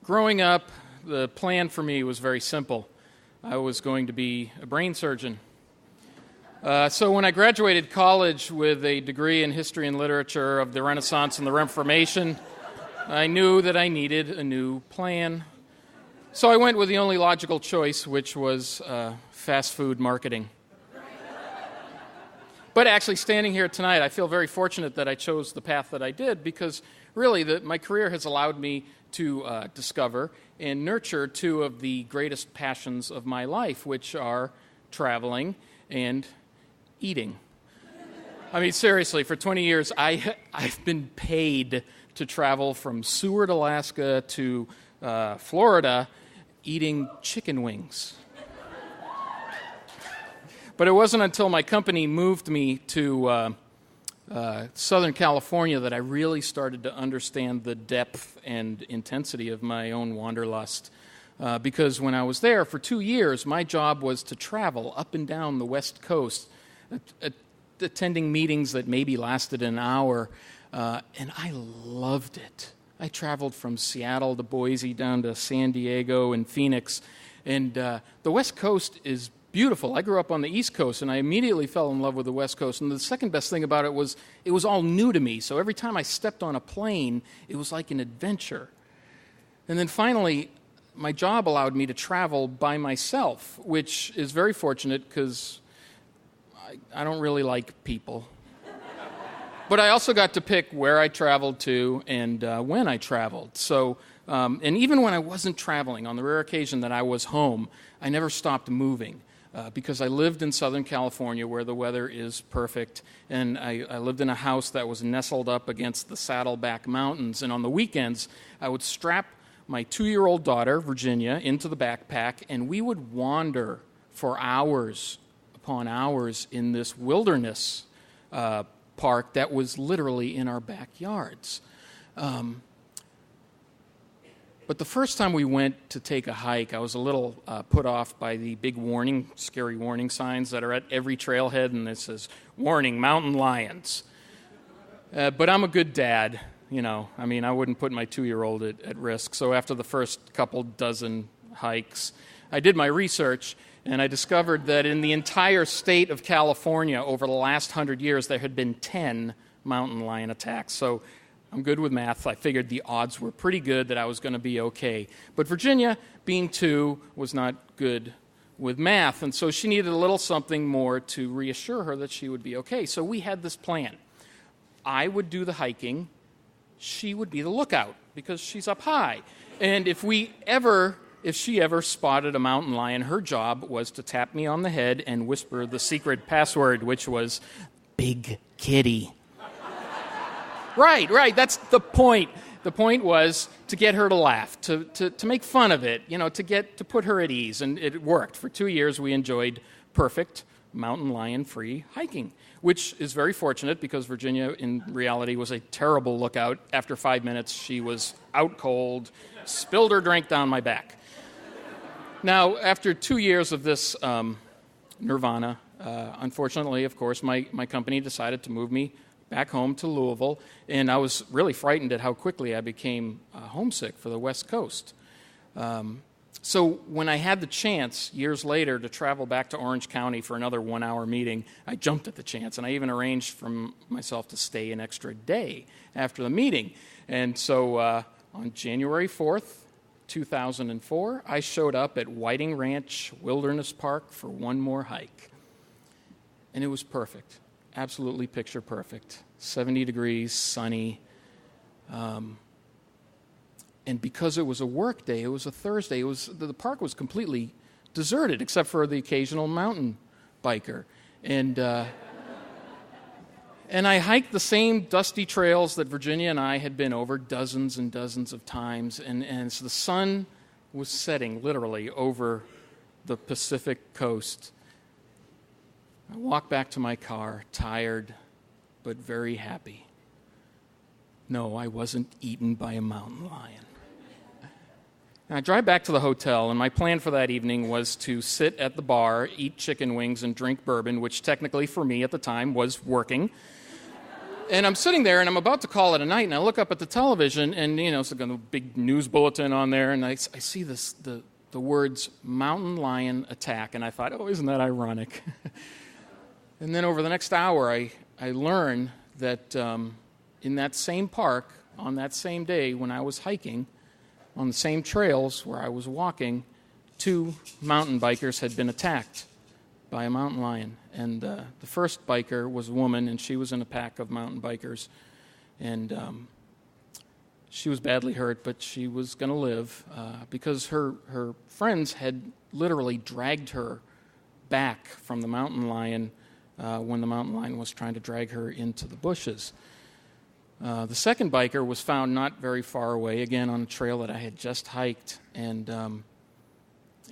Growing up, the plan for me was very simple. I was going to be a brain surgeon. So when I graduated college with a degree in history and literature of the Renaissance and the Reformation, I knew that I needed a new plan. So I went with the only logical choice, which was fast food marketing. But actually, standing here tonight, I feel very fortunate that I chose the path that I did because really my career has allowed me to discover and nurture two of the greatest passions of my life, which are traveling and eating. I mean, seriously, for 20 years, I've been paid to travel from Seward, Alaska to Florida eating chicken wings. But it wasn't until my company moved me to Southern California that I really started to understand the depth and intensity of my own wanderlust. Because when I was there for 2 years, my job was to travel up and down the West Coast, attending meetings that maybe lasted an hour, and I loved it. I traveled from Seattle to Boise down to San Diego and Phoenix, and the West Coast is beautiful. I grew up on the East Coast, and I immediately fell in love with the West Coast. And the second best thing about it was all new to me. So every time I stepped on a plane, it was like an adventure. And then finally, my job allowed me to travel by myself, which is very fortunate because I don't really like people. But I also got to pick where I traveled to and when I traveled. So, and even when I wasn't traveling, on the rare occasion that I was home, I never stopped moving. Because I lived in Southern California where the weather is perfect, and I lived in a house that was nestled up against the Saddleback Mountains, and on the weekends I would strap my 2-year-old daughter, Virginia, into the backpack, and we would wander for hours upon hours in this wilderness park that was literally in our backyards. But the first time we went to take a hike, I was a little put off by the big scary warning signs that are at every trailhead, and it says, "Warning, mountain lions." But I'm a good dad, you know. I mean, I wouldn't put my 2-year-old at risk. So after the first couple dozen hikes, I did my research, and I discovered that in the entire state of California over the last 100 years, there had been 10 mountain lion attacks. So I'm good with math. I figured the odds were pretty good that I was going to be okay. But Virginia, being 2, was not good with math, and so she needed a little something more to reassure her that she would be okay. So we had this plan. I would do the hiking. She would be the lookout because she's up high. And if she ever spotted a mountain lion, her job was to tap me on the head and whisper the secret password, which was "Big Kitty." Right, that's the point. The point was to get her to laugh, to make fun of it, you know, to put her at ease, and it worked. For 2 years, we enjoyed perfect mountain lion-free hiking, which is very fortunate because Virginia, in reality, was a terrible lookout. After 5 minutes, she was out cold, spilled her drink down my back. Now, after 2 years of this nirvana, unfortunately, of course, my company decided to move me back home to Louisville, and I was really frightened at how quickly I became homesick for the West Coast. So when I had the chance, years later, to travel back to Orange County for another 1-hour meeting, I jumped at the chance, and I even arranged for myself to stay an extra day after the meeting. And so on January 4th, 2004, I showed up at Whiting Ranch Wilderness Park for one more hike. And it was perfect. Absolutely picture perfect. 70 degrees, sunny. And because it was a work day, it was a Thursday, the park was completely deserted except for the occasional mountain biker. And I hiked the same dusty trails that Virginia and I had been over dozens and dozens of times. And as the sun was setting literally over the Pacific coast, I walked back to my car, tired, but very happy. No, I wasn't eaten by a mountain lion. And I drive back to the hotel, and my plan for that evening was to sit at the bar, eat chicken wings, and drink bourbon, which technically for me at the time was working. And I'm sitting there, and I'm about to call it a night, and I look up at the television, and, it's like a big news bulletin on there, and I see the words mountain lion attack, and I thought, oh, isn't that ironic? And then over the next hour, I learned that in that same park, on that same day when I was hiking, on the same trails where I was walking, 2 mountain bikers had been attacked by a mountain lion. And the first biker was a woman, and she was in a pack of mountain bikers. And she was badly hurt, but she was going to live because her friends had literally dragged her back from the mountain lion when the mountain lion was trying to drag her into the bushes. The second biker was found not very far away, again on a trail that I had just hiked, and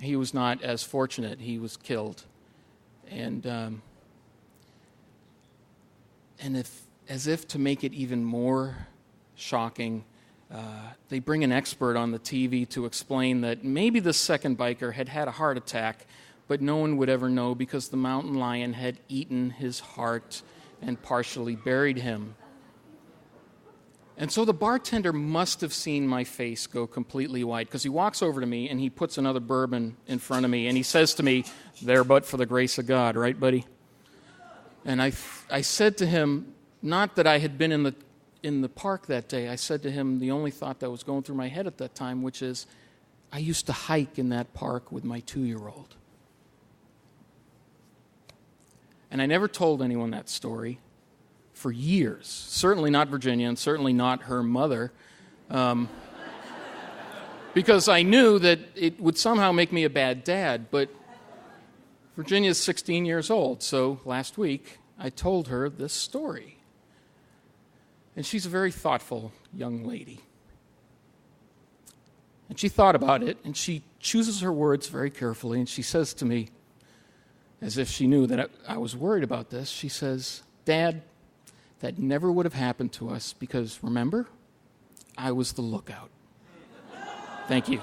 he was not as fortunate. He was killed. And as if to make it even more shocking, they bring an expert on the TV to explain that maybe the second biker had a heart attack, but no one would ever know because the mountain lion had eaten his heart and partially buried him. And so the bartender must have seen my face go completely white, because he walks over to me and he puts another bourbon in front of me and he says to me, "There but for the grace of God, right, buddy?" And I said to him, not that I had been in the park that day, I said to him the only thought that was going through my head at that time, which is, I used to hike in that park with my 2-year-old. And I never told anyone that story for years. Certainly not Virginia, and certainly not her mother, because I knew that it would somehow make me a bad dad. But Virginia's 16 years old, so last week I told her this story. And she's a very thoughtful young lady. And she thought about it, and she chooses her words very carefully, and she says to me, as if she knew that I was worried about this, she says, "Dad, that never would have happened to us because, remember, I was the lookout." Thank you.